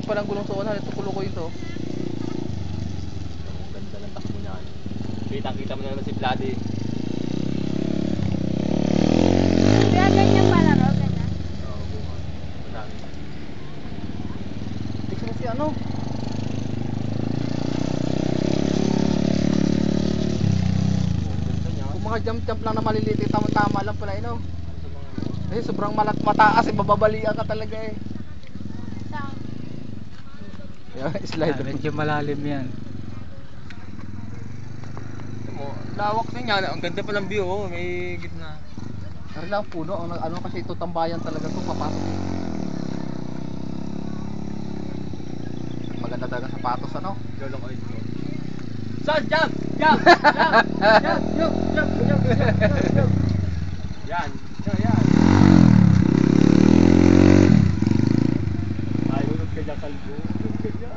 palang gulong sa unahan. Ito kulukoy ito. Ang ganda ng takbo niyan. Kita mo na naman si Vladi. Kaya ganyan pala ro, ganyan. Oo, bunga. Madami. Tignan mo si ano. Ganda niya. Kung mga jump lang na maliliit, tama-tama lang pala ino. Sa mga Eh, sobrang mataas, bababalian ka talaga eh. Saan? Yan, slide. Medyo malalim yan. mo, lawak na yan. Ang ganda pa ng view, oh. May gitna. Pero lang puno, ano kasi ito tambayan talaga kung papasok. Maganda talaga sapatos ano. Lolong oil ko. Son, jump! Jump! Jump! Jump! Jump! Jump! Jump! Yan. Yan. Ayunod ka dyan, kalbo. Ayunod ka dyan.